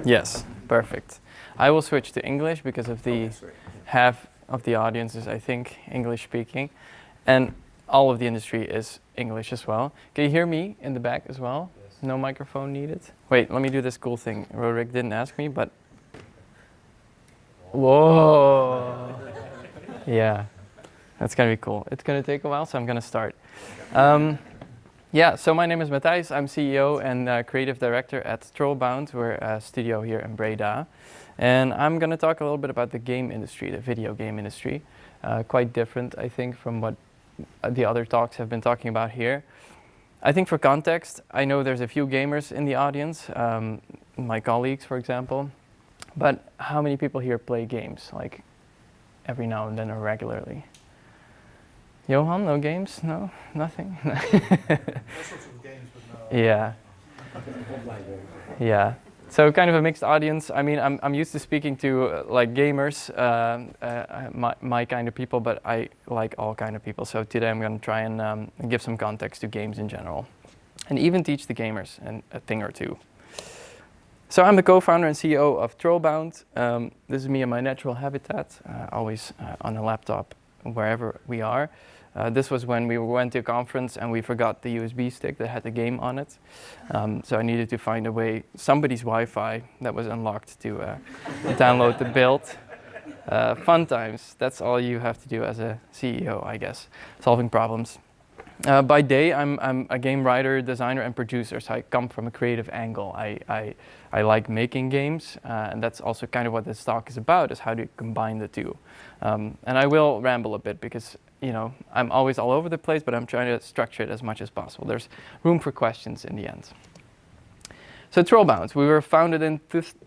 Yes, perfect. I will switch to English because of the half of the audience is, I think, English speaking, and all of the industry is English as well. Can you hear me in the back as well? Yes. No microphone needed? Wait, let me do this cool thing. Roderick didn't ask me, but... Whoa! Yeah, that's gonna be cool. It's gonna take a while, so I'm gonna start. Yeah, so my name is Matthijs. I'm CEO and creative director at Twirlbound. We're a studio here in Breda. And I'm going to talk a little bit about the game industry, the video game industry. Quite different, I think, from what the other talks have been talking about here. I think for context, I know there's a few gamers in the audience, my colleagues, for example. But how many people here play games, like every now and then or regularly? Johan, no games? No? Nothing? All sorts of games, but no. Yeah. Yeah. So kind of a mixed audience. I mean, I'm used to speaking to like gamers, my kind of people, but I like all kind of people. So today I'm going to try and give some context to games in general, and even teach the gamers a thing or two. So I'm the co-founder and CEO of Twirlbound. This is me in my natural habitat, always on a laptop wherever we are. This was when we went to a conference and we forgot the USB stick that had the game on it. So I needed to find a way, somebody's Wi-Fi that was unlocked to download the build. Fun times, that's all you have to do as a CEO, I guess, solving problems. By day, I'm a game writer, designer, and producer, so I come from a creative angle. I like making games, and that's also kind of what this talk is about, is how do you combine the two. And I will ramble a bit because, you know, I'm always all over the place, but I'm trying to structure it as much as possible. There's room for questions in the end. So Twirlbound, we were founded in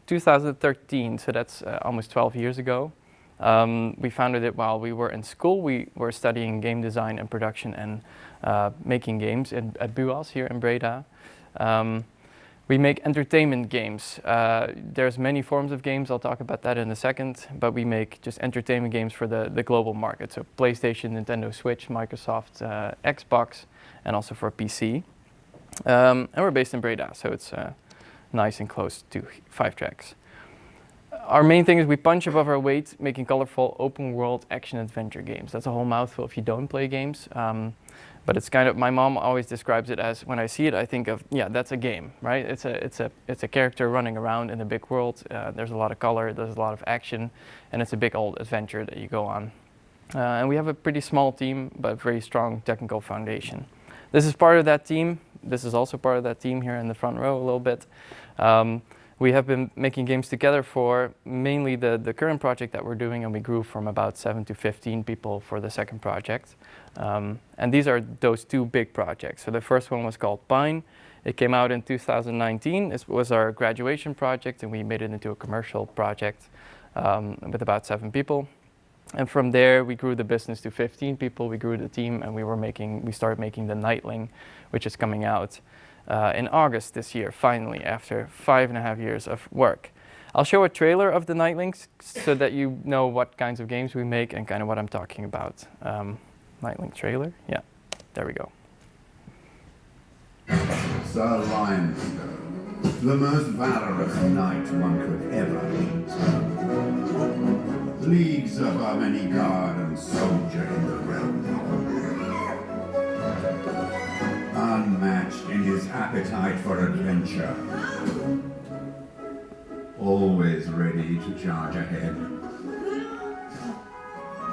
2013, so that's almost 12 years ago. We founded it while we were in school. We were studying game design and production and making games at BUAS here in Breda. We make entertainment games. There's many forms of games, I'll talk about that in a second, but we make just entertainment games for the global market. So PlayStation, Nintendo Switch, Microsoft, Xbox, and also for PC. And we're based in Breda, so it's nice and close to 5TRACKS. Our main thing is we punch above our weight, making colorful open world action adventure games. That's a whole mouthful if you don't play games. But it's kind of, my mom always describes it as, when I see it, I think of, yeah, that's a game, right? It's a character running around in a big world. There's a lot of color, there's a lot of action, and it's a big old adventure that you go on. And we have a pretty small team, but very strong technical foundation. This is part of that team. This is also part of that team here in the front row a little bit. We have been making games together for mainly the current project that we're doing, and we grew from about 7 to 15 people for the second project. And these are those two big projects. So the first one was called Pine. It came out in 2019. It was our graduation project, and we made it into a commercial project with about 7 people. And from there, we grew the business to 15 people. We grew the team, and we started making the Nightling, which is coming out in August this year, finally, after 5.5 years of work. I'll show a trailer of the Nightlings so that you know what kinds of games we make and kind of what I'm talking about. Nightling trailer, yeah, there we go. Sir Lionstone, the most valorous knight one could ever meet. Leagues above any guard and soldier in the realm. Unmatched in his appetite for adventure. Always ready to charge ahead.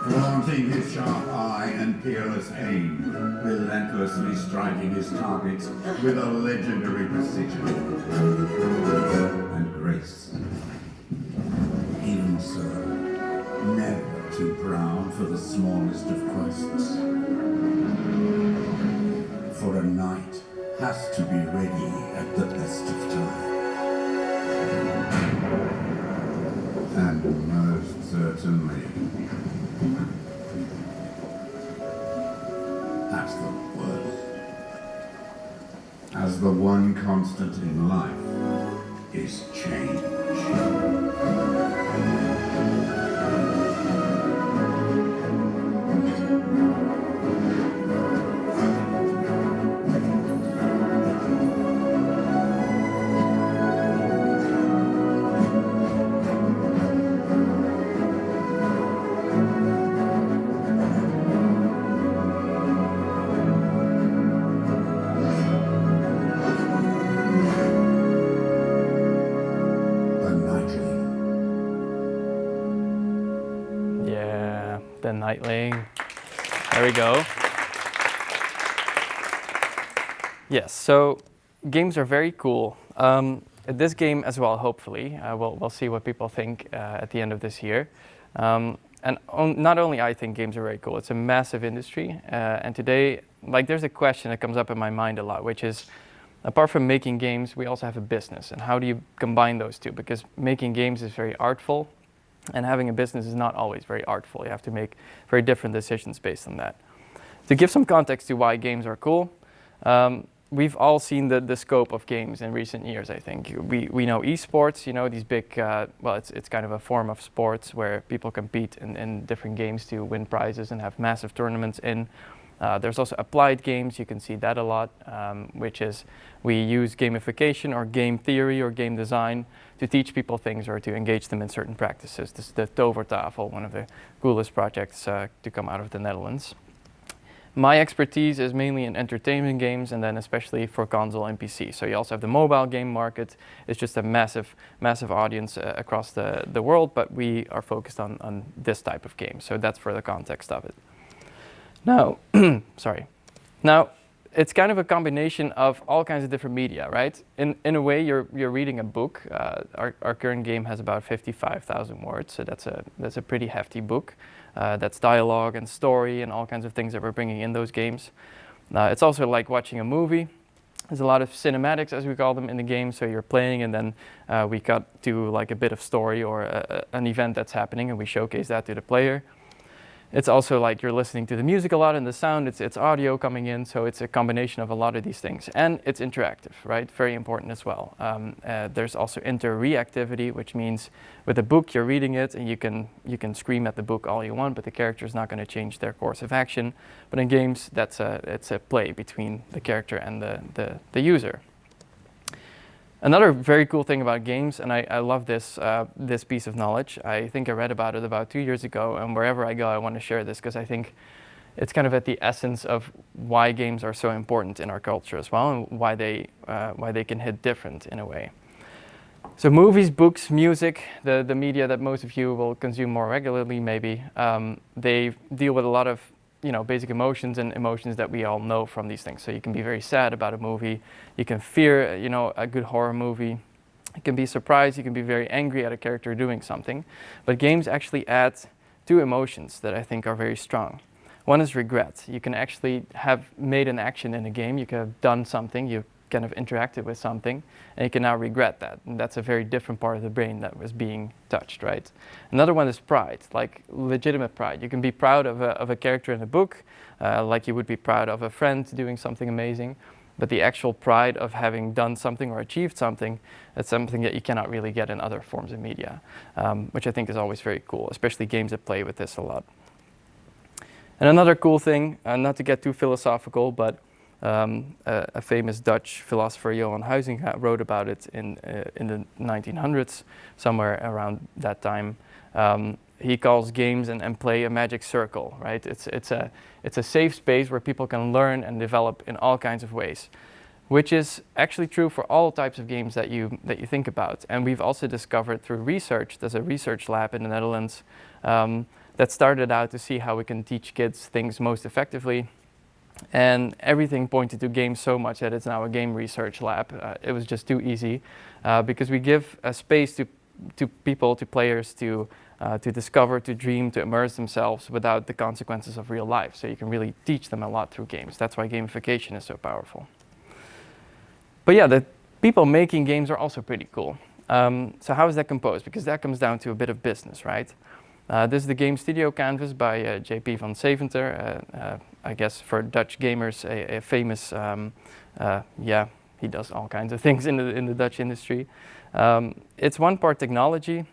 Flaunting his sharp eye and peerless aim, relentlessly striking his targets with a legendary precision and grace. Even so, never too proud for the smallest of quests. For a knight has to be ready at the best of time. And most certainly, at the worst. As the one constant in life is change. the Nightling. There we go. Yes, so games are very cool. This game as well, hopefully. We'll see what people think at the end of this year. Not only I think games are very cool, it's a massive industry. And today, like, there's a question that comes up in my mind a lot, which is, apart from making games, we also have a business. And how do you combine those two? Because making games is very artful, and having a business is not always very artful. You have to make very different decisions based on that. To give some context to why games are cool, we've all seen the scope of games in recent years, I think. We know esports, you know, these big, well, it's kind of a form of sports where people compete in different games to win prizes and have massive tournaments in. There's also applied games, you can see that a lot, which is we use gamification or game theory or game design to teach people things or to engage them in certain practices. This is the Tovertafel, one of the coolest projects to come out of the Netherlands. My expertise is mainly in entertainment games and then especially for console and PC. So you also have the mobile game market. It's just a massive audience across the world, but we are focused on this type of game. So that's for the context of it. Now, sorry. Now, it's kind of a combination of all kinds of different media, right? In a way, you're reading a book. Our current game has about 55,000 words, so that's a pretty hefty book. That's dialogue and story and all kinds of things that we're bringing in those games. It's also like watching a movie. There's a lot of cinematics, as we call them, in the game. So you're playing and then we cut to like a bit of story or an event that's happening and we showcase that to the player. It's also like you're listening to the music a lot and the sound, it's audio coming in, so it's a combination of a lot of these things. And it's interactive, right? Very important as well. There's also interreactivity, which means with a book you're reading it and you can scream at the book all you want, but the character is not going to change their course of action. But in games, it's a play between the character and the user. Another very cool thing about games, and I love this piece of knowledge. I think I read about it about 2 years ago, and wherever I go, I want to share this because I think it's kind of at the essence of why games are so important in our culture as well, and why they can hit different in a way. So movies, books, music, the media that most of you will consume more regularly, maybe, they deal with a lot of basic emotions and emotions that we all know from these things. So you can be very sad about a movie, you can fear, a good horror movie, you can be surprised, you can be very angry at a character doing something. But games actually add two emotions that I think are very strong. One is regret. You can actually have made an action in a game, you can have done something, you kind of interacted with something, and you can now regret that. And that's a very different part of the brain that was being touched, right? Another one is pride, like legitimate pride. You can be proud of a character in a book, like you would be proud of a friend doing something amazing, but the actual pride of having done something or achieved something, that's something that you cannot really get in other forms of media, which I think is always very cool, especially games that play with this a lot. And another cool thing, not to get too philosophical, but a famous Dutch philosopher, Johan Huizinga, wrote about it in the 1900s, somewhere around that time. He calls games and play a magic circle, right? It's a safe space where people can learn and develop in all kinds of ways, which is actually true for all types of games that you think about. And we've also discovered through research, there's a research lab in the Netherlands that started out to see how we can teach kids things most effectively. And everything pointed to games so much that it's now a game research lab. It was just too easy because we give a space to people, to players to discover, to dream, to immerse themselves without the consequences of real life. So you can really teach them a lot through games. That's why gamification is so powerful. But yeah, the people making games are also pretty cool. So how is that composed? Because that comes down to a bit of business, right? This is the game studio canvas by JP van Seventer. I guess for Dutch gamers, a famous, he does all kinds of things in the Dutch industry. It's one part technology.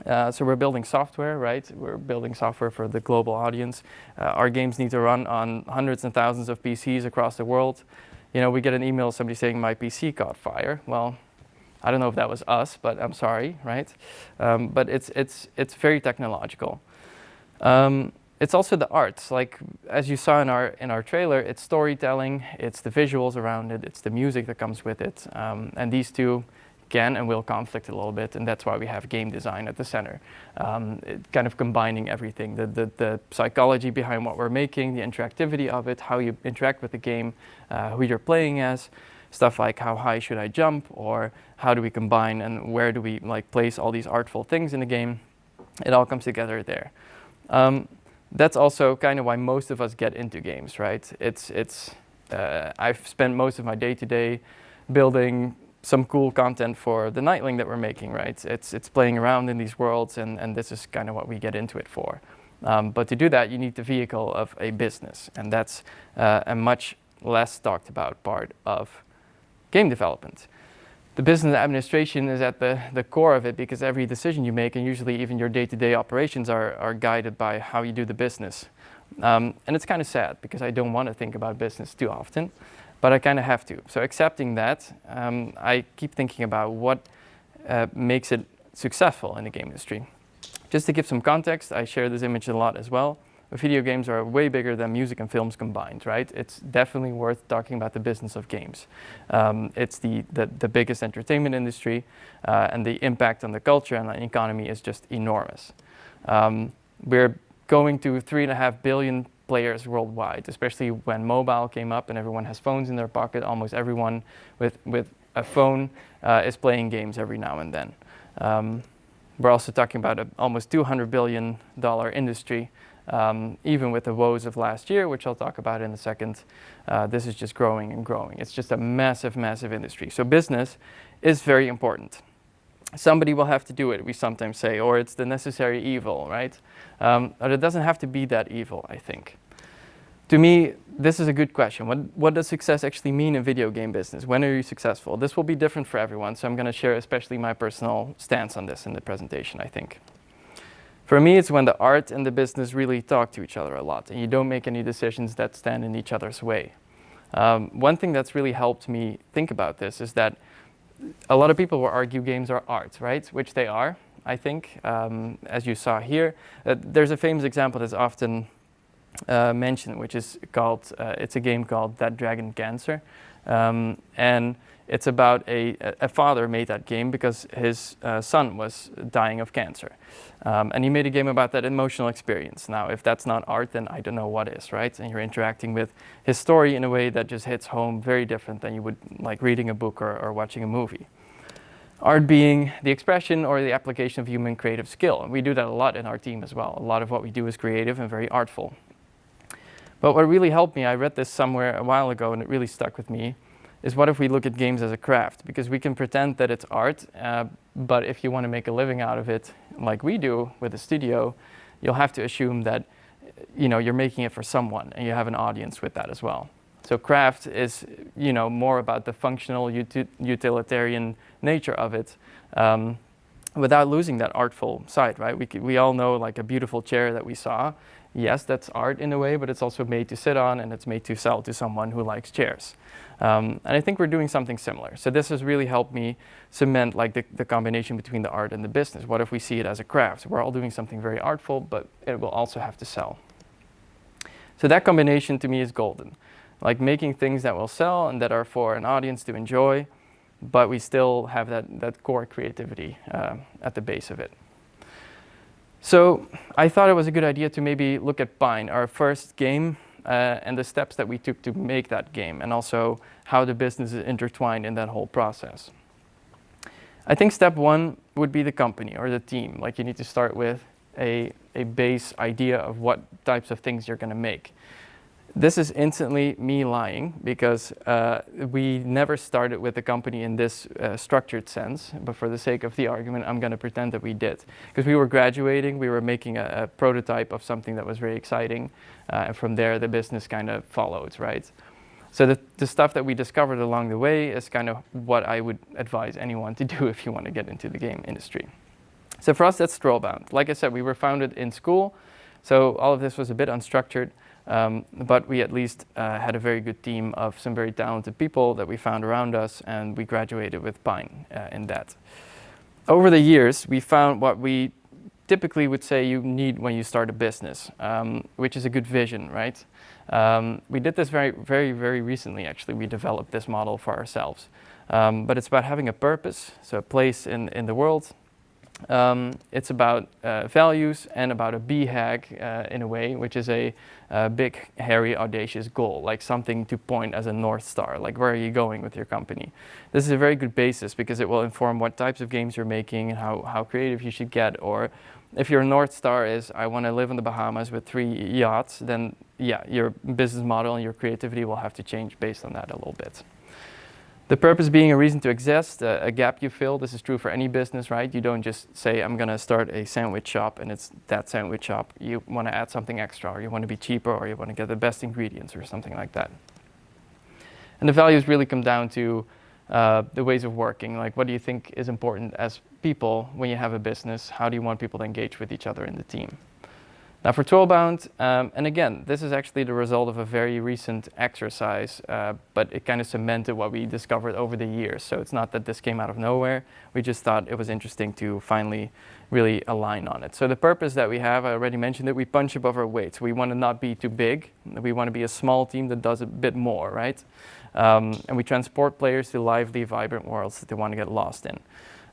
So we're building software, right? We're building software for the global audience. Our games need to run on hundreds and thousands of PCs across the world. We get an email, somebody saying my PC caught fire. Well, I don't know if that was us, but I'm sorry, right? But it's very technological. It's also the arts, like as you saw in our trailer, it's storytelling, it's the visuals around it, it's the music that comes with it, and these two can and will conflict a little bit, and that's why we have game design at the center. Kind of combining everything, the psychology behind what we're making, the interactivity of it, how you interact with the game, who you're playing as, stuff like how high should I jump, or how do we combine and where do we like place all these artful things in the game. It all comes together there. That's also kind of why most of us get into games, right? I've spent most of my day-to-day building some cool content for the Nightling that we're making, right? It's playing around in these worlds, and this is kind of what we get into it for. But to do that, you need the vehicle of a business, and that's a much less talked about part of game development. The business administration is at the core of it, because every decision you make, and usually even your day-to-day operations, are guided by how you do the business. And it's kind of sad, because I don't want to think about business too often, but I kind of have to. So accepting that, I keep thinking about what makes it successful in the game industry. Just to give some context, I share this image a lot as well. Video games are way bigger than music and films combined, right? It's definitely worth talking about the business of games. It's the biggest entertainment industry, and the impact on the culture and the economy is just enormous. We're going to 3.5 billion players worldwide, especially when mobile came up and everyone has phones in their pocket. Almost everyone with a phone is playing games every now and then. We're also talking about an almost $200 billion industry. Even with the woes of last year, which I'll talk about in a second, this is just growing and growing. It's just a massive, massive industry. So business is very important. Somebody will have to do it, we sometimes say, or it's the necessary evil, right? But it doesn't have to be that evil, I think. To me, this is a good question. What does success actually mean in video game business? When are you successful? This will be different for everyone, so I'm going to share especially my personal stance on this in the presentation, I think. For me, it's when the art and the business really talk to each other a lot, and you don't make any decisions that stand in each other's way. One thing that's really helped me think about this is that a lot of people will argue games are art, right? Which they are, I think, as you saw here. There's a famous example that's often mentioned, which is called, it's a game called That Dragon Cancer. And it's about a father made that game because his son was dying of cancer. And he made a game about that emotional experience. Now, if that's not art, then I don't know what is, right? And you're interacting with his story in a way that just hits home, very different than you would like reading a book or watching a movie. Art being the expression or the application of human creative skill. And we do that a lot in our team as well. A lot of what we do is creative and very artful. But what really helped me, I read this somewhere a while ago and it really stuck with me, is what if we look at games as a craft? Because we can pretend that it's art, but if you want to make a living out of it, like we do with a studio, you'll have to assume that you're making it for someone and you have an audience with that as well. So craft is more about the functional, utilitarian nature of it, without losing that artful side, right? We all know like a beautiful chair that we saw. Yes, that's art in a way, but it's also made to sit on and it's made to sell to someone who likes chairs. And I think we're doing something similar. So this has really helped me cement like the combination between the art and the business. What if we see it as a craft? We're all doing something very artful, but it will also have to sell. So that combination to me is golden. Like making things that will sell and that are for an audience to enjoy, but we still have that core creativity at the base of it. So I thought it was a good idea to maybe look at Pine, our first game, and the steps that we took to make that game, and also how the business is intertwined in that whole process. I think step one would be the company or the team. Like you need to start with a base idea of what types of things you're going to make. This is instantly me lying because we never started with the company in this structured sense, but for the sake of the argument, I'm going to pretend that we did. Because we were graduating, we were making a prototype of something that was very exciting, and from there the business kind of followed, right? So the stuff that we discovered along the way is kind of what I would advise anyone to do if you want to get into the game industry. So for us, that's Twirlbound. Like I said, we were founded in school, so all of this was a bit unstructured. But we at least had a very good team of some very talented people that we found around us, and we graduated with Pine in that. Over the years, we found what we typically would say you need when you start a business, which is a good vision, right? We did this very, very, very recently, actually. We developed this model for ourselves. But it's about having a purpose, so a place in the world. It's about values and about a BHAG in a way, which is a big, hairy, audacious goal, like something to point as a North Star, like where are you going with your company? This is a very good basis because it will inform what types of games you're making and how creative you should get. Or if your North Star is, I want to live in the Bahamas with 3 yachts, then yeah, your business model and your creativity will have to change based on that a little bit. The purpose being a reason to exist, a gap you fill. This is true for any business, right? You don't just say, I'm going to start a sandwich shop and it's that sandwich shop. You want to add something extra, or you want to be cheaper, or you want to get the best ingredients or something like that. And the values really come down to the ways of working. Like, what do you think is important as people when you have a business? How do you want people to engage with each other in the team? Now for Twirlbound, and again, this is actually the result of a very recent exercise, but it kind of cemented what we discovered over the years. So it's not that this came out of nowhere. We just thought it was interesting to finally really align on it. So the purpose that we have, I already mentioned it, we punch above our weight. We want to not be too big. We want to be a small team that does a bit more, right? And we transport players to lively, vibrant worlds that they want to get lost in.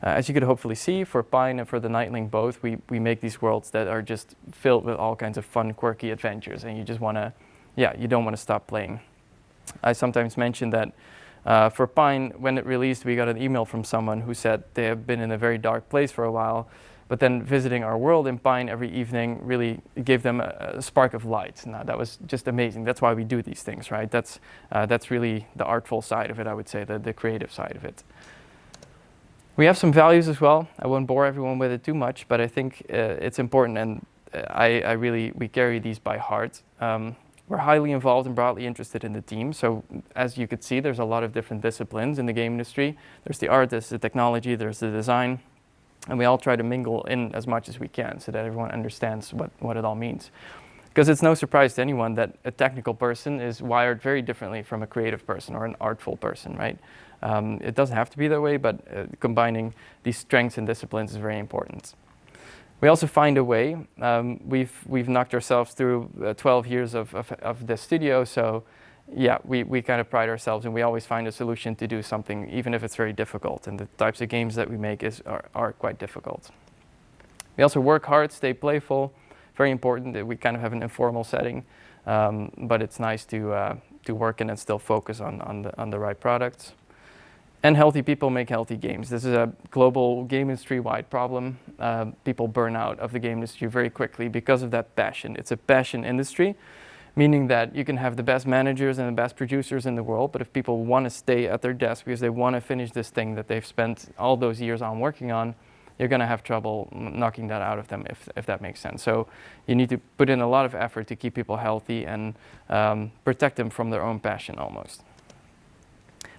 As you could hopefully see, for Pine and for the Nightling both, we make these worlds that are just filled with all kinds of fun, quirky adventures, and you just want to, yeah, you don't want to stop playing. I sometimes mention that for Pine, when it released, we got an email from someone who said they have been in a very dark place for a while, but then visiting our world in Pine every evening really gave them a spark of light. Now, that was just amazing. That's why we do these things, right? That's really the artful side of it, I would say, the creative side of it. We have some values as well. I won't bore everyone with it too much, but I think it's important, and we carry these by heart. We're highly involved and broadly interested in the team. So as you could see, there's a lot of different disciplines in the game industry. There's the art, there's the technology, there's the design, and we all try to mingle in as much as we can so that everyone understands what it all means. Because it's no surprise to anyone that a technical person is wired very differently from a creative person or an artful person, right? It doesn't have to be that way, but combining these strengths and disciplines is very important. We also find a way. We've knocked ourselves through 12 years of the studio, so yeah, we kind of pride ourselves, and we always find a solution to do something, even if it's very difficult. And the types of games that we make are quite difficult. We also work hard, stay playful. Very important that we kind of have an informal setting, but it's nice to work in and still focus on the right products. And healthy people make healthy games. This is a global game industry-wide problem. People burn out of the game industry very quickly because of that passion. It's a passion industry, meaning that you can have the best managers and the best producers in the world, but if people want to stay at their desk because they want to finish this thing that they've spent all those years on working on, you're going to have trouble knocking that out of them, if that makes sense. So you need to put in a lot of effort to keep people healthy and protect them from their own passion almost.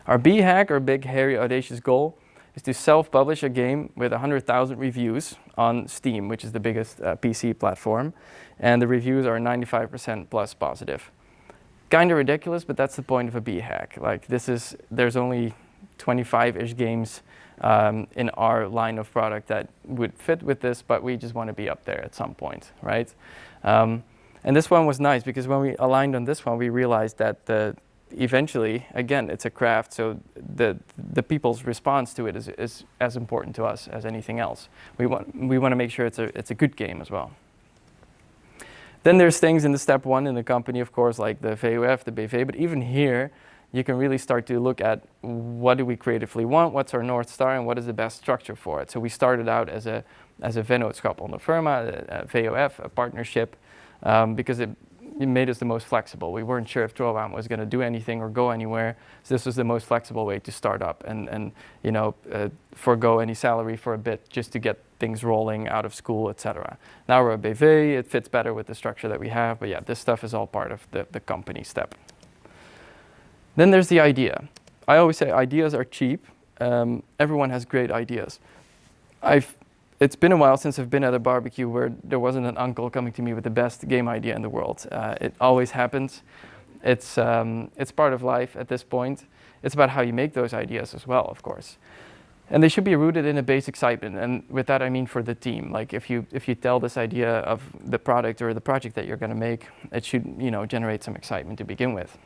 Our BHAG, our big, hairy, audacious goal, is to self-publish a game with 100,000 reviews on Steam, which is the biggest PC platform. And the reviews are 95% plus positive. Kind of ridiculous, but that's the point of a BHAG. Like, there's only 25-ish games in our line of product that would fit with this, but we just want to be up there at some point, right? And this one was nice because when we aligned on this one, we realized that eventually, again, it's a craft, so the people's response to it is as important to us as anything else. We want to make sure it's a good game as well. Then there's things in the step one in the company, of course, like the VOF, the BV, but even here, you can really start to look at what do we creatively want, what's our North Star, and what is the best structure for it. So we started out as a vennootschap onder firma, a VOF, a partnership, because it made us the most flexible. We weren't sure if Twirlbound was going to do anything or go anywhere, so this was the most flexible way to start up and forego any salary for a bit just to get things rolling out of school, etc. Now we're a BV, it fits better with the structure that we have, but yeah, this stuff is all part of the company step. Then there's the idea. I always say ideas are cheap. Everyone has great ideas. It's been a while since I've been at a barbecue where there wasn't an uncle coming to me with the best game idea in the world. It always happens. It's part of life at this point. It's about how you make those ideas as well, of course. And they should be rooted in a base excitement. And with that, I mean for the team. Like if you tell this idea of the product or the project that you're going to make, it should generate some excitement to begin with.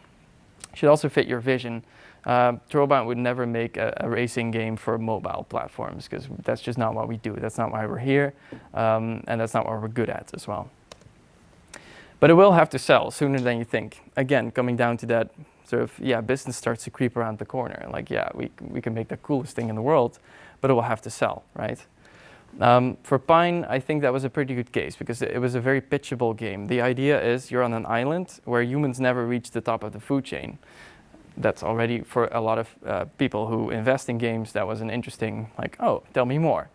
It should also fit your vision Twirlbound would never make a racing game for mobile platforms because that's just not what we do. That's not why we're here, and that's not what we're good at as well. But it will have to sell sooner than you think. Again, coming down to that sort of, business starts to creep around the corner. Like, we can make the coolest thing in the world, but it will have to sell, right? For Pine, I think that was a pretty good case because it was a very pitchable game. The idea is you're on an island where humans never reach the top of the food chain. That's already, for a lot of people who invest in games, that was an interesting, like, oh, tell me more.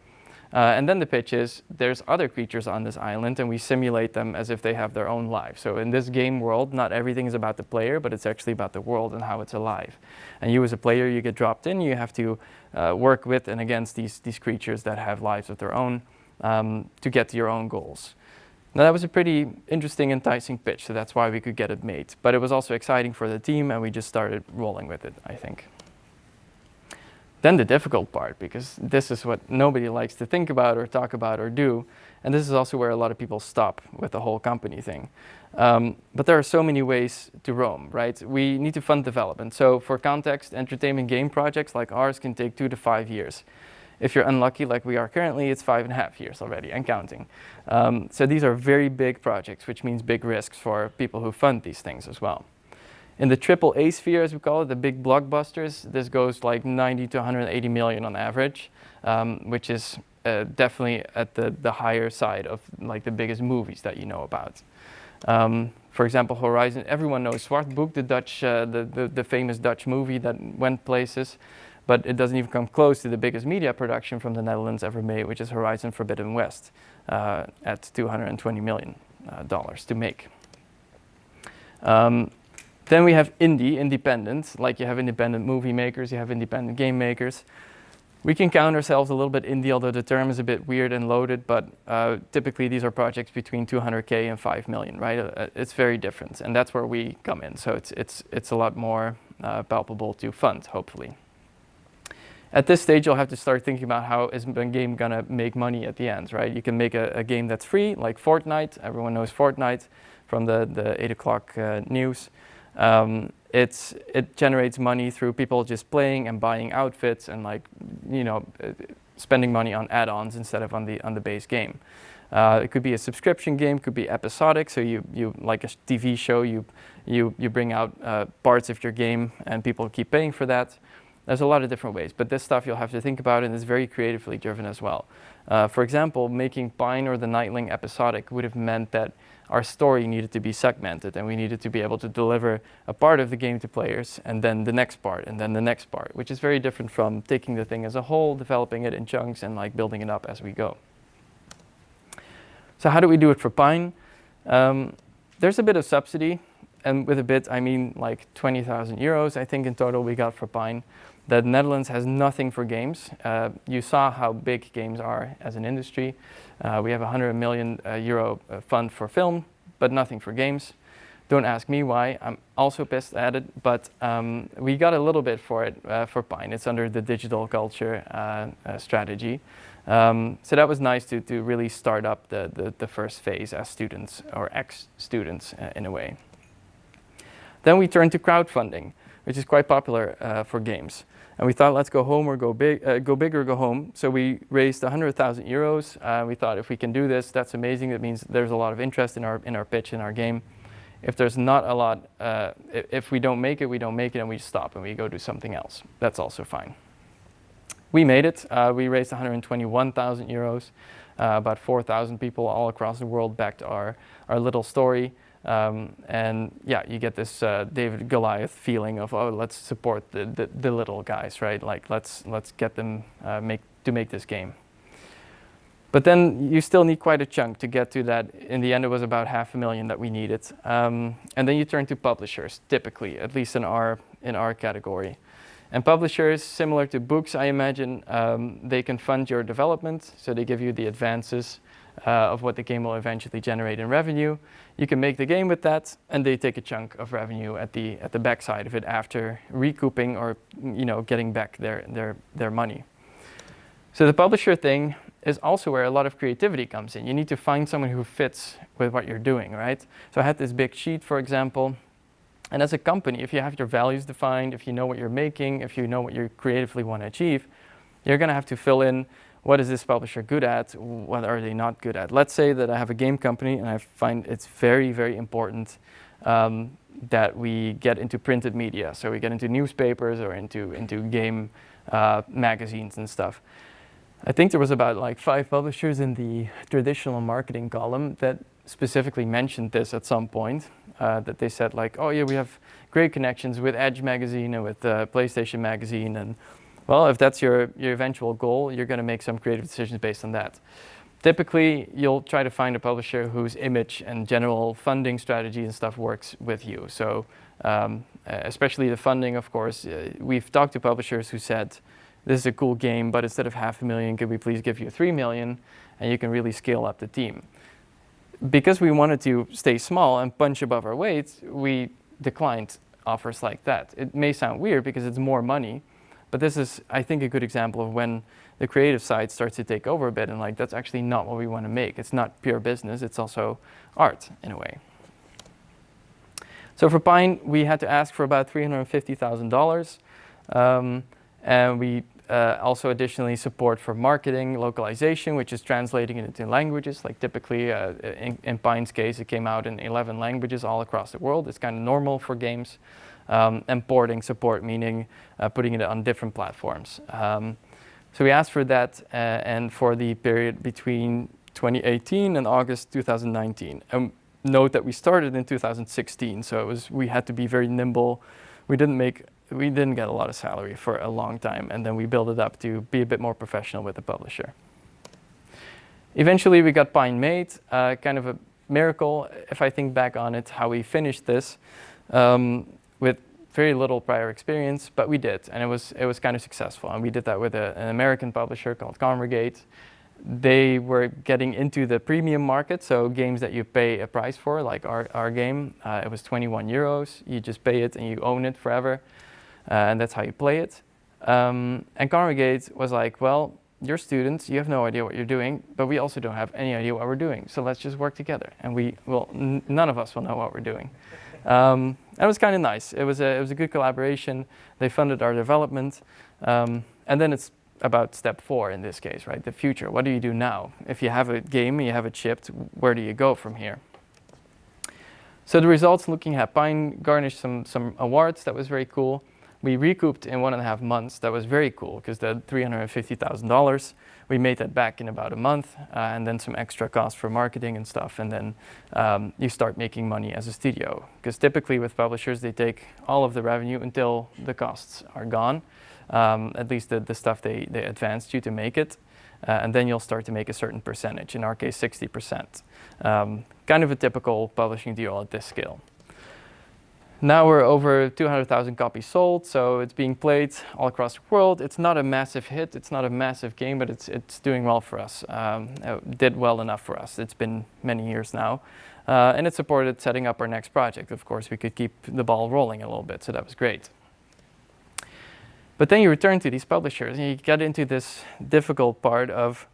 And then the pitch is, there's other creatures on this island and we simulate them as if they have their own lives. So in this game world, not everything is about the player, but it's actually about the world and how it's alive. And you as a player, you get dropped in, you have to work with and against these creatures that have lives of their own to get to your own goals. Now that was a pretty interesting, enticing pitch, so that's why we could get it made. But it was also exciting for the team and we just started rolling with it, I think. Then the difficult part, because this is what nobody likes to think about or talk about or do, and this is also where a lot of people stop with the whole company thing. But there are so many ways to roam, right? We need to fund development. So for context, entertainment game projects like ours can take 2 to 5 years. If you're unlucky, like we are currently, it's 5.5 years already and counting. So these are very big projects, which means big risks for people who fund these things as well. In the AAA sphere, as we call it, the big blockbusters, this goes like 90 to 180 million on average, which is definitely at the higher side of like the biggest movies that you know about. For example, Horizon, everyone knows Zwartboek, the Dutch, the famous Dutch movie that went places, but it doesn't even come close to the biggest media production from the Netherlands ever made, which is Horizon Forbidden West, at $220 million to make. Then we have independent, like you have independent movie makers, you have independent game makers. We can count ourselves a little bit indie, although the term is a bit weird and loaded, but typically these are projects between 200K and 5 million, right? It's very different, and that's where we come in. So it's a lot more palpable to fund, hopefully. At this stage, you'll have to start thinking about how is a game gonna make money at the end, right? You can make a game that's free, like Fortnite. Everyone knows Fortnite from the 8 o'clock news. It generates money through people just playing and buying outfits and spending money on add-ons instead of on the base game. It could be a subscription game, could be episodic. So you like a TV show, you bring out parts of your game and people keep paying for that. There's a lot of different ways, but this stuff you'll have to think about and it's very creatively driven as well. For example, making Pine or the Nightling episodic would have meant that our story needed to be segmented and we needed to be able to deliver a part of the game to players and then the next part and then the next part, which is very different from taking the thing as a whole, developing it in chunks and like building it up as we go. So how do we do it for Pine? There's a bit of subsidy, and with a bit I mean like 20,000 euros I think in total we got for Pine. The Netherlands has nothing for games. You saw how big games are as an industry. We have a 100 million euro fund for film, but nothing for games. Don't ask me why, I'm also pissed at it, but we got a little bit for it for Pine. It's under the digital culture strategy. So that was nice to really start up the first phase as students, or ex-students in a way. Then we turned to crowdfunding, which is quite popular for games. And we thought, let's go home or go big or go home. So we raised 100,000 euros. We thought if we can do this, that's amazing. That means there's a lot of interest in our pitch, in our game. If there's not a lot, if we don't make it, we don't make it and we stop and we go do something else. That's also fine. We made it. We raised 121,000 euros. About 4,000 people all across the world backed our little story. And yeah, you get this David Goliath feeling of, oh, let's support the little guys, right? Like let's get them to make this game. But then you still need quite a chunk to get to that. In the end, it was about 500,000 that we needed. And then you turn to publishers, typically, at least in our category. And publishers, similar to books, I imagine, they can fund your development. So they give you the advances of what the game will eventually generate in revenue. You can make the game with that, and they take a chunk of revenue at the backside of it after recouping or getting back their money. So the publisher thing is also where a lot of creativity comes in. You need to find someone who fits with what you're doing, right? So I had this big sheet, for example, And as a company, if you have your values defined, if you know what you're making, if you know what you creatively want to achieve, you're going to have to fill in, what is this publisher good at? What are they not good at? Let's say that I have a game company and I find it's very, very important that we get into printed media. So we get into newspapers or into game magazines and stuff. I think there was about like 5 publishers in the traditional marketing column that specifically mentioned this at some point, that they said like, oh yeah, we have great connections with Edge magazine and with PlayStation magazine, and well, if that's your eventual goal, you're going to make some creative decisions based on that. Typically, you'll try to find a publisher whose image and general funding strategy and stuff works with you. So especially the funding, of course, we've talked to publishers who said, this is a cool game, but instead of $500,000, could we please give you $3 million, and you can really scale up the team. Because we wanted to stay small and punch above our weight, we declined offers like that. It may sound weird because it's more money, but this is, I think, a good example of when the creative side starts to take over a bit, and like that's actually not what we want to make. It's not pure business, it's also art in a way. So for Pine, we had to ask for about $350,000, and we also additionally support for marketing, localization, which is translating it into languages. Like typically, in Pine's case, it came out in 11 languages all across the world. It's kind of normal for games. And porting support, meaning putting it on different platforms. So we asked for that, and for the period between 2018 and August 2019. Note that we started in 2016, so we had to be very nimble. We didn't get a lot of salary for a long time, and then we built it up to be a bit more professional with the publisher. Eventually, we got Pine made, kind of a miracle if I think back on it, how we finished this with very little prior experience, but we did, and it was kind of successful. And we did that with an American publisher called Congregate. They were getting into the premium market, so games that you pay a price for, like our game. It was 21 euros. You just pay it and you own it forever. And that's how you play it. And Congregate was like, well, you're students, you have no idea what you're doing, but we also don't have any idea what we're doing. So let's just work together. And none of us will know what we're doing. It was kind of nice. It was a good collaboration. They funded our development. And then it's about step 4 in this case, right? The future. What do you do now? If you have a game and you have it shipped, where do you go from here? So the results, looking at Pine, garnished some awards. That was very cool. We recouped in 1.5 months. That was very cool because the $350,000, we made that back in about a month, and then some extra costs for marketing and stuff. And then you start making money as a studio, because typically with publishers, they take all of the revenue until the costs are gone, at least the stuff they advanced you to make it. And then you'll start to make a certain percentage, in our case 60%. Kind of a typical publishing deal at this scale. Now we're over 200,000 copies sold, so it's being played all across the world. It's not a massive hit, it's not a massive game, but it's doing well for us. It did well enough for us. It's been many years now. And it supported setting up our next project. Of course, we could keep the ball rolling a little bit, so that was great. But then you return to these publishers and you get into this difficult part of,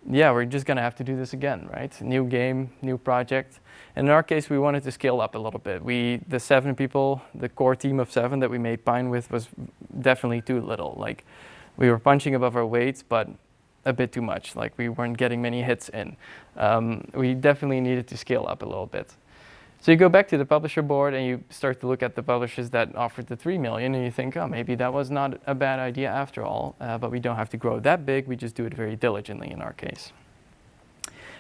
yeah, we're just gonna have to do this again, right? New game, new project. And in our case, we wanted to scale up a little bit. The 7 people, the core team of 7 that we made Pine with was definitely too little. Like, we were punching above our weight, but a bit too much. Like, we weren't getting many hits in. We definitely needed to scale up a little bit. So you go back to the publisher board and you start to look at the publishers that offered the $3 million, and you think, oh, maybe that was not a bad idea after all, but we don't have to grow that big, we just do it very diligently in our case.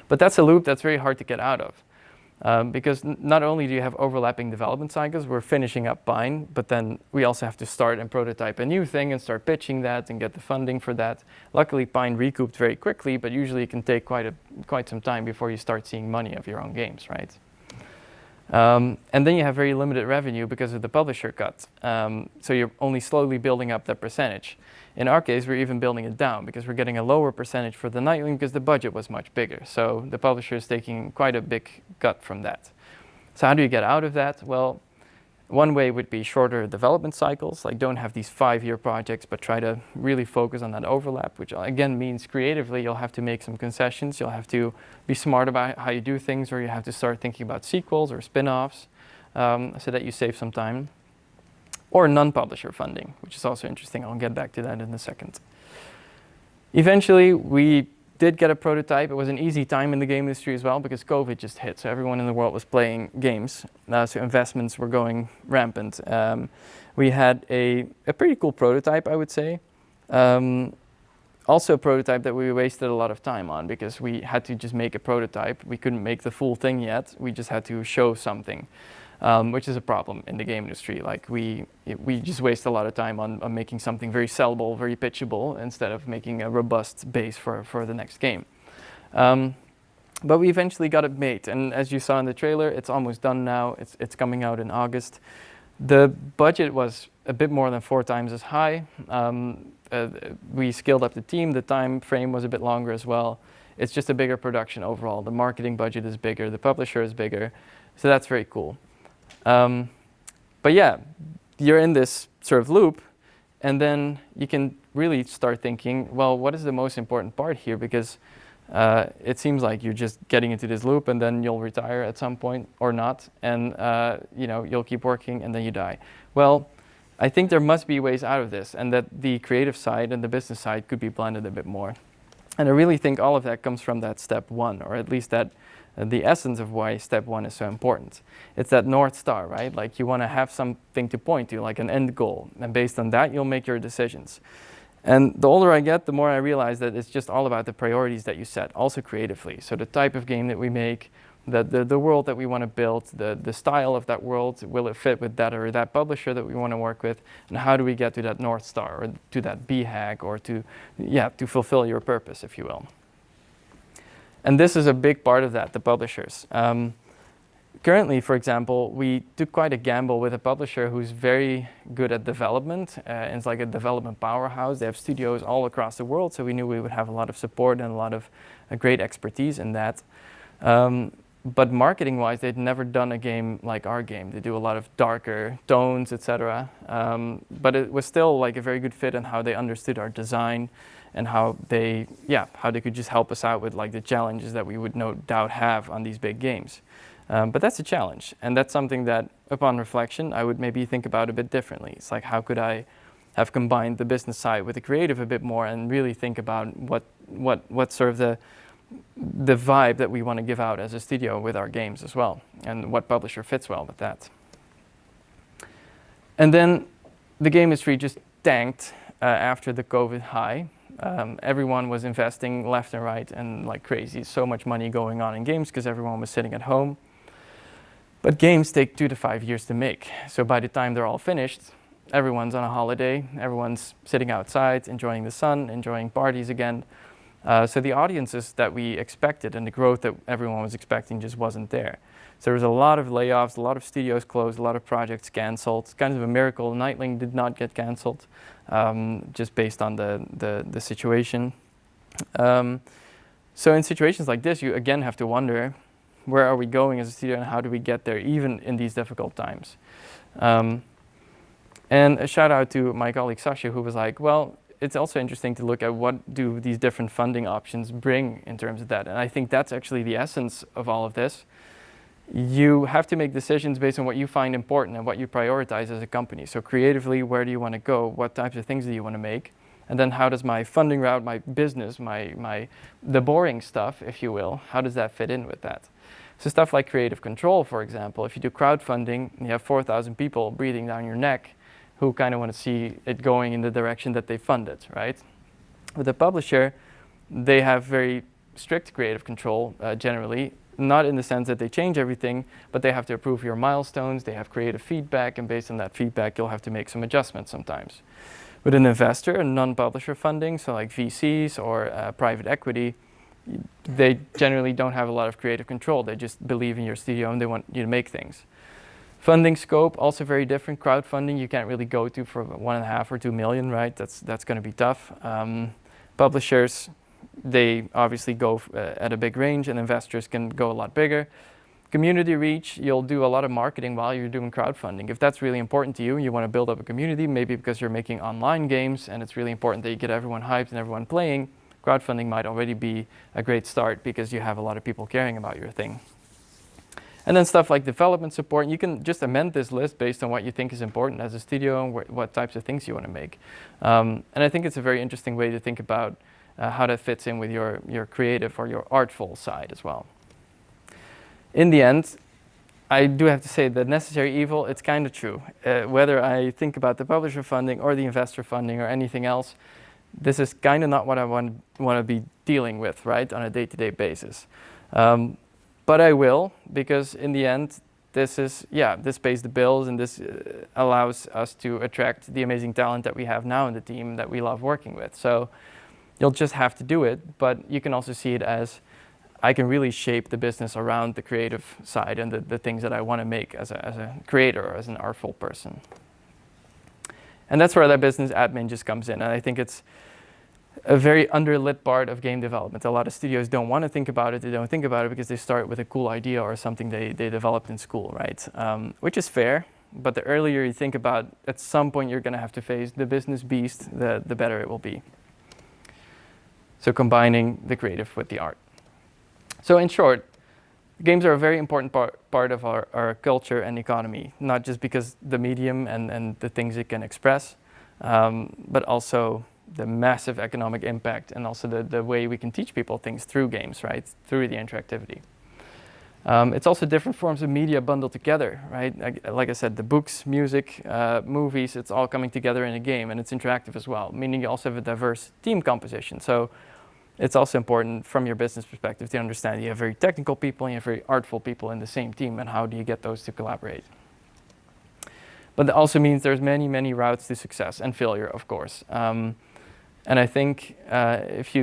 But that's a loop that's very hard to get out of, because not only do you have overlapping development cycles, we're finishing up Pine, but then we also have to start and prototype a new thing and start pitching that and get the funding for that. Luckily, Pine recouped very quickly, but usually it can take quite some time before you start seeing money of your own games, right? And then you have very limited revenue because of the publisher cut. So you're only slowly building up that percentage. In our case, we're even building it down because we're getting a lower percentage for the Nightwing because the budget was much bigger. So the publisher is taking quite a big cut from that. So how do you get out of that? Well, one way would be shorter development cycles, like don't have these 5-year projects, but try to really focus on that overlap, which again means creatively you'll have to make some concessions. You'll have to be smart about how you do things, or you have to start thinking about sequels or spin-offs. so that you save some time. Or non-publisher funding, which is also interesting. I'll get back to that in a second. Eventually, we did get a prototype. It was an easy time in the game industry as well because COVID just hit, so everyone in the world was playing games. So investments were going rampant. We had a pretty cool prototype, I would say. Also a prototype that we wasted a lot of time on because we had to just make a prototype. We couldn't make the full thing yet. We just had to show something. Which is a problem in the game industry. Like we just waste a lot of time on making something very sellable, very pitchable, instead of making a robust base for the next game. But we eventually got it made, and as you saw in the trailer, it's almost done now. It's coming out in August. The budget was a bit more than 4 times as high. We scaled up the team. The time frame was a bit longer as well. It's just a bigger production overall. The marketing budget is bigger. The publisher is bigger. So that's very cool. But yeah, you're in this sort of loop, and then you can really start thinking, well, what is the most important part here? Because it seems like you're just getting into this loop, and then you'll retire at some point or not, and you'll keep working, and then you die. Well, I think there must be ways out of this, and that the creative side and the business side could be blended a bit more. And I really think all of that comes from that step 1, or at least that the essence of why step 1 is so important. It's that North Star, right? Like you want to have something to point to, like an end goal. And based on that, you'll make your decisions. And the older I get, the more I realize that it's just all about the priorities that you set, also creatively. So the type of game that we make, the world that we want to build, the style of that world, will it fit with that or that publisher that we want to work with? And how do we get to that North Star, or to that BHAG, or to fulfill your purpose, if you will. And this is a big part of that, the publishers. Currently, for example, we took quite a gamble with a publisher who's very good at development. And it's like a development powerhouse. They have studios all across the world, so we knew we would have a lot of support and a lot of great expertise in that. But marketing-wise, they'd never done a game like our game. They do a lot of darker tones, etc. But it was still like a very good fit in how they understood our design, and how they could just help us out with like the challenges that we would no doubt have on these big games. But that's a challenge, and that's something that, upon reflection, I would maybe think about a bit differently. It's like, how could I have combined the business side with the creative a bit more, and really think about what sort of the vibe that we want to give out as a studio with our games as well, and what publisher fits well with that. And then the game industry just tanked after the COVID high. Everyone was investing left and right and like crazy. So much money going on in games because everyone was sitting at home. But games take 2 to 5 years to make. So by the time they're all finished, everyone's on a holiday, everyone's sitting outside, enjoying the sun, enjoying parties again. So the audiences that we expected and the growth that everyone was expecting just wasn't there. So there was a lot of layoffs, a lot of studios closed, a lot of projects canceled. It's kind of a miracle Nightling did not get canceled, just based on the situation. So in situations like this, you again have to wonder, where are we going as a studio and how do we get there, even in these difficult times? And a shout out to my colleague Sasha, who was like, well, it's also interesting to look at what do these different funding options bring in terms of that. And I think that's actually the essence of all of this. You have to make decisions based on what you find important and what you prioritize as a company. So creatively, where do you want to go? What types of things do you want to make? And then how does my funding route, my business, the boring stuff, if you will, how does that fit in with that? So stuff like creative control, for example, if you do crowdfunding, and you have 4,000 people breathing down your neck who kind of want to see it going in the direction that they funded, right? With a publisher, they have very strict creative control generally, not in the sense that they change everything, but they have to approve your milestones, they have creative feedback, and based on that feedback, you'll have to make some adjustments sometimes. With an investor, a non-publisher funding, so like VCs or private equity, they generally don't have a lot of creative control. They just believe in your studio and they want you to make things. Funding scope, also very different. Crowdfunding, you can't really go to for 1.5 or 2 million, right? That's going to be tough. Publishers, they obviously go at a big range, and investors can go a lot bigger. Community reach, you'll do a lot of marketing while you're doing crowdfunding. If that's really important to you, you want to build up a community, maybe because you're making online games and it's really important that you get everyone hyped and everyone playing, crowdfunding might already be a great start because you have a lot of people caring about your thing. And then stuff like development support, you can just amend this list based on what you think is important as a studio and what types of things you want to make. And I think it's a very interesting way to think about how that fits in with your creative or your artful side as well. In the end, I do have to say that necessary evil, it's kind of true. Whether I think about the publisher funding or the investor funding or anything else, this is kind of not what I want to be dealing with, right, on a day-to-day basis. But I will, because in the end, this pays the bills, and this allows us to attract the amazing talent that we have now in the team that we love working with. So you'll just have to do it, but you can also see it as I can really shape the business around the creative side and the things that I want to make as a creator or as an artful person. And that's where that business admin just comes in. And I think it's a very underlit part of game development. A lot of studios don't want to think about it. They don't think about it because they start with a cool idea or something they developed in school, right? Which is fair, but the earlier you think about, at some point you're going to have to face the business beast, the better it will be. So combining the creative with the art. So in short, games are a very important part of our culture and economy, not just because the medium and the things it can express, but also the massive economic impact and also the way we can teach people things through games, right, through the interactivity. It's also different forms of media bundled together, right? Like I said, the books, music, movies, it's all coming together in a game, and it's interactive as well, meaning you also have a diverse team composition. So it's also important from your business perspective to understand you have very technical people and you have very artful people in the same team, and how do you get those to collaborate? But that also means there's many, many routes to success and failure, of course. And I think if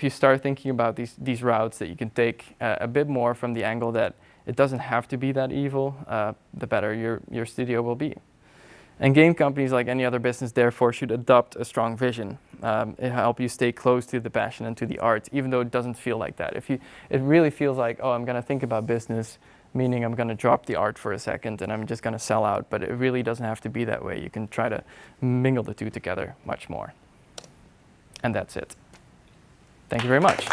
you start thinking about these routes that you can take a bit more from the angle that it doesn't have to be that evil, the better your studio will be. And game companies, like any other business, therefore should adopt a strong vision. It helps you stay close to the passion and to the art, even though it doesn't feel like that. It really feels like, oh, I'm going to think about business, meaning I'm going to drop the art for a second and I'm just going to sell out. But it really doesn't have to be that way. You can try to mingle the two together much more. And that's it. Thank you very much.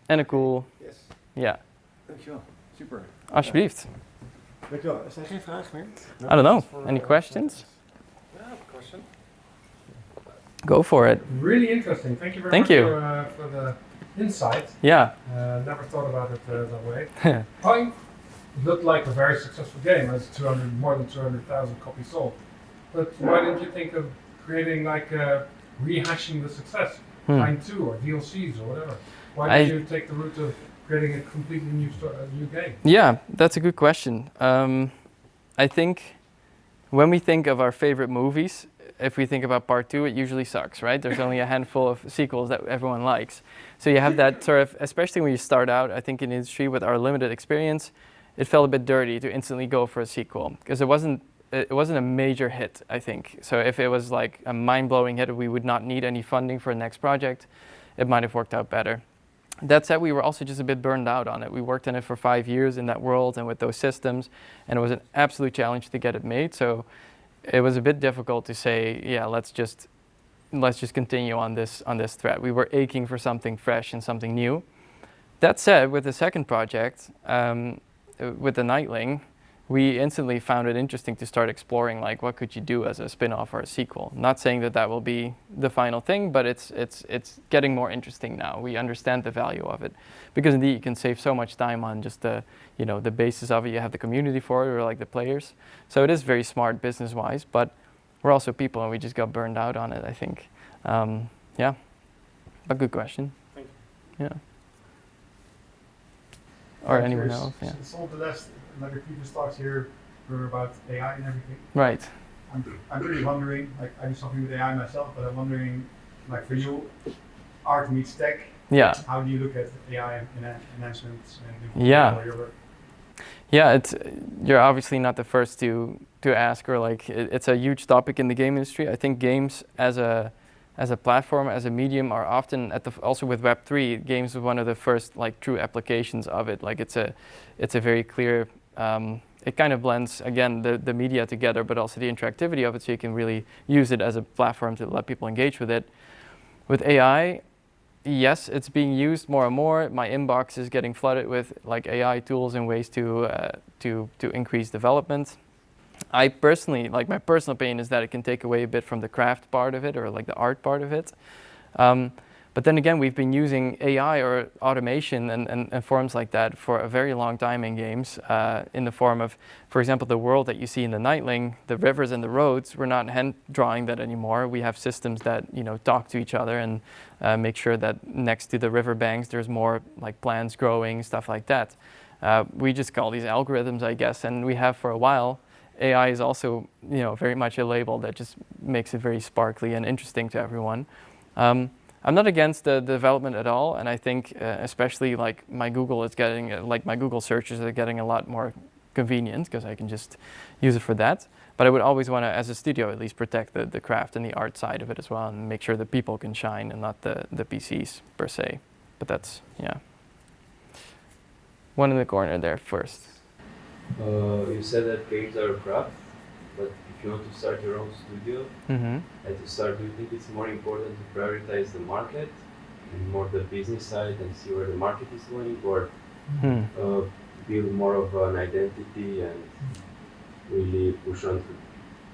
En een cool. Yes. Ja. Dankjewel. Super. Alsjeblieft. Dankjewel. Er zijn geen vragen meer? I don't know. Any questions? Yeah, I have a question. Go for it. Really interesting. Thank you very Thank much you. For the insight. Yeah. Never thought about it that way. It looked like a very successful game, as more than 200,000 copies sold. But why didn't you think of creating rehashing the success, Line 2 or DLCs or whatever? Why did you take the route of creating a completely new game? Yeah, that's a good question. I think when we think of our favorite movies, if we think about part 2, it usually sucks, right? There's only a handful of sequels that everyone likes. So you have that sort of, especially when you start out, I think in the industry with our limited experience, it felt a bit dirty to instantly go for a sequel because it wasn't a major hit, I think. So if it was like a mind-blowing hit, we would not need any funding for the next project, it might have worked out better. That said, we were also just a bit burned out on it. We worked in it for 5 years in that world and with those systems, and it was an absolute challenge to get it made. So it was a bit difficult to say, yeah, let's just continue on this thread. We were aching for something fresh and something new. That said, with the second project, with the Nightling, we instantly found it interesting to start exploring like what could you do as a spin-off or a sequel. Not saying that that will be the final thing, but it's getting more interesting now. We understand the value of it because indeed you can save so much time on just the basis of it. You have the community for it or like the players. So it is very smart business-wise, but we're also people and we just got burned out on it, I think. Yeah, but good question. Thank you. Yeah. Or anyone else? Yeah. Some of the last previous talks here were about AI and everything. Right. I'm really wondering, like I do something with AI myself, but I'm wondering, like for you, art meets tech. Yeah. How do you look at AI enhancements and your work? Yeah, you're obviously not the first to ask, or like it's a huge topic in the game industry. I think games as a platform, as a medium, are often also with Web3, games is one of the first like true applications of it. Like it's a very clear, it kind of blends again the media together, but also the interactivity of it, so you can really use it as a platform to let people engage with it. With AI, yes, it's being used more and more. My inbox is getting flooded with like AI tools and ways to increase development. I personally, like my personal opinion is that it can take away a bit from the craft part of it or like the art part of it. But then again, we've been using AI or automation and forms like that for a very long time in games, in the form of, for example, the world that you see in the Nightling, the rivers and the roads, we're not hand drawing that anymore. We have systems that, you know, talk to each other and make sure that next to the river banks, there's more like plants growing, stuff like that. We just call these algorithms, I guess, and we have for a while. AI is also, you know, very much a label that just makes it very sparkly and interesting to everyone. I'm not against the development at all, and I think especially like my Google is getting, like my Google searches are getting a lot more convenient because I can just use it for that. But I would always want to, as a studio, at least protect the craft and the art side of it as well, and make sure that people can shine and not the PCs per se. But that's, yeah. One in the corner there first. You said that games are a craft, but if you want to start your own studio, and to start, do you think it's more important to prioritize the market and more the business side and see where the market is going, or build more of an identity and really push on to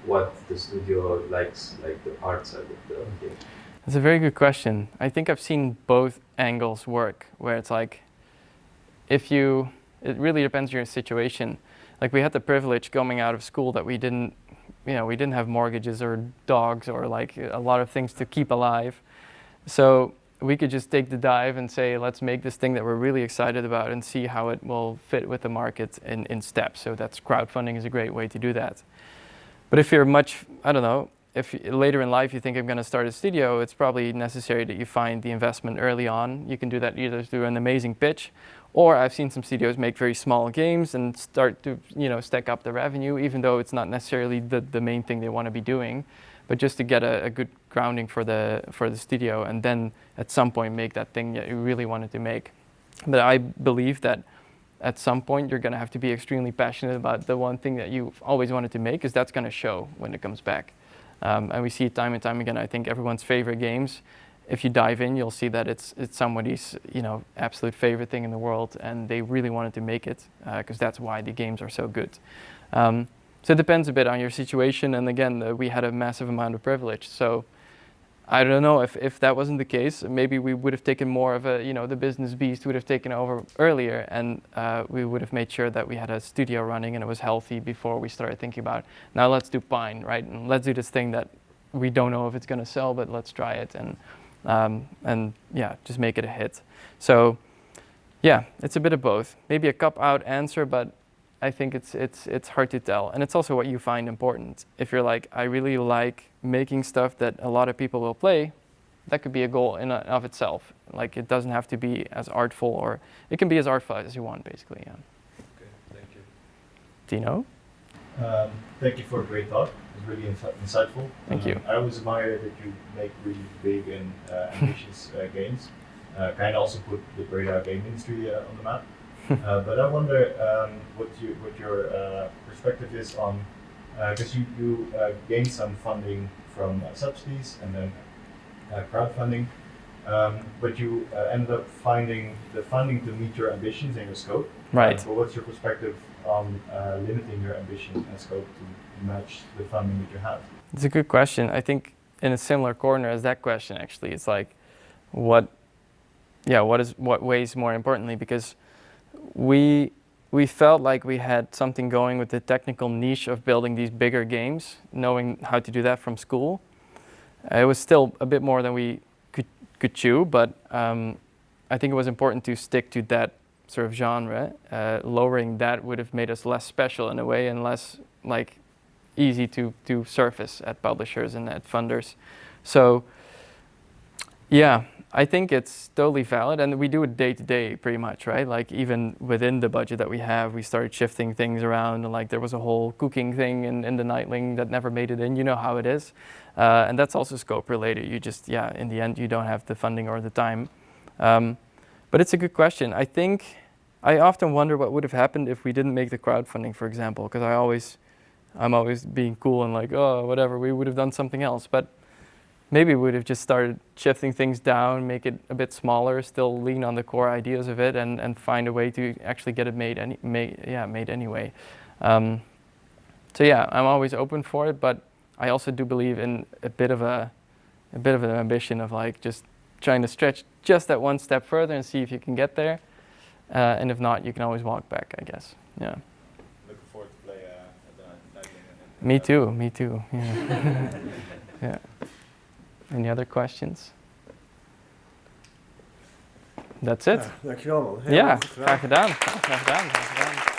what the studio likes, like the art side of the game? That's a very good question. I think I've seen both angles work, where it's like, it really depends on your situation. Like we had the privilege coming out of school that we didn't have mortgages or dogs or like a lot of things to keep alive. So we could just take the dive and say, let's make this thing that we're really excited about and see how it will fit with the market in steps. So that's crowdfunding is a great way to do that. But if you're I don't know, if later in life you think I'm going to start a studio, it's probably necessary that you find the investment early on. You can do that either through an amazing pitch, or I've seen some studios make very small games and start to, you know, stack up the revenue, even though it's not necessarily the main thing they want to be doing, but just to get a good grounding for the studio, and then at some point make that thing that you really wanted to make. But I believe that at some point you're going to have to be extremely passionate about the one thing that you've always wanted to make, because that's going to show when it comes back. And we see it time and time again. I think everyone's favorite games, if you dive in, you'll see that it's somebody's, you know, absolute favorite thing in the world, and they really wanted to make it because that's why the games are so good. So it depends a bit on your situation, and again, we had a massive amount of privilege. So I don't know if that wasn't the case, maybe we would have taken more of a, you know, the business beast would have taken over earlier, and we would have made sure that we had a studio running and it was healthy before we started thinking about, now let's do Pine, right? And let's do this thing that we don't know if it's going to sell, but let's try it. And yeah, just make it a hit. So yeah, it's a bit of both. Maybe a cop-out answer, but I think it's hard to tell. And it's also what you find important. If you're like, I really like making stuff that a lot of people will play, that could be a goal in and of itself. Like it doesn't have to be as artful, or it can be as artful as you want, basically. Yeah. Okay, thank you. Dino? Thank you for a great talk. It was really insightful. Thank you. I always admire that you make really big and ambitious games. Kind of also put the radar game industry on the map. But I wonder what your perspective is on, because you gained some funding from subsidies and then crowdfunding, but you ended up finding the funding to meet your ambitions and your scope. Right. But what's your perspective on limiting your ambition and scope to match the funding that you have? It's a good question. I think in a similar corner as that question, actually, it's like, what weighs more importantly, because we felt like we had something going with the technical niche of building these bigger games, knowing how to do that from school. It was still a bit more than we could chew, but I think it was important to stick to that sort of genre. Lowering that would have made us less special in a way and less like easy to surface at publishers and at funders. So yeah, I think it's totally valid, and we do it day to day pretty much, right? Like even within the budget that we have, we started shifting things around, and like there was a whole cooking thing in the Nightling that never made it in, you know how it is. And that's also scope related. You just, in the end, you don't have the funding or the time. But it's a good question. I think I often wonder what would have happened if we didn't make the crowdfunding, for example, because I'm always being cool and like, oh, whatever, we would have done something else. But maybe we would have just started shifting things down, make it a bit smaller, still lean on the core ideas of it, and find a way to actually get it made anyway. So yeah, I'm always open for it, but I also do believe in a bit of an ambition of like just trying to stretch just that one step further and see if you can get there. And if not, you can always walk back, I guess. Yeah. Looking forward to play at the Me too. Yeah. Yeah. Any other questions? That's it. Dankjewel man. Heel Ja, erg goed gedaan. graag gedaan.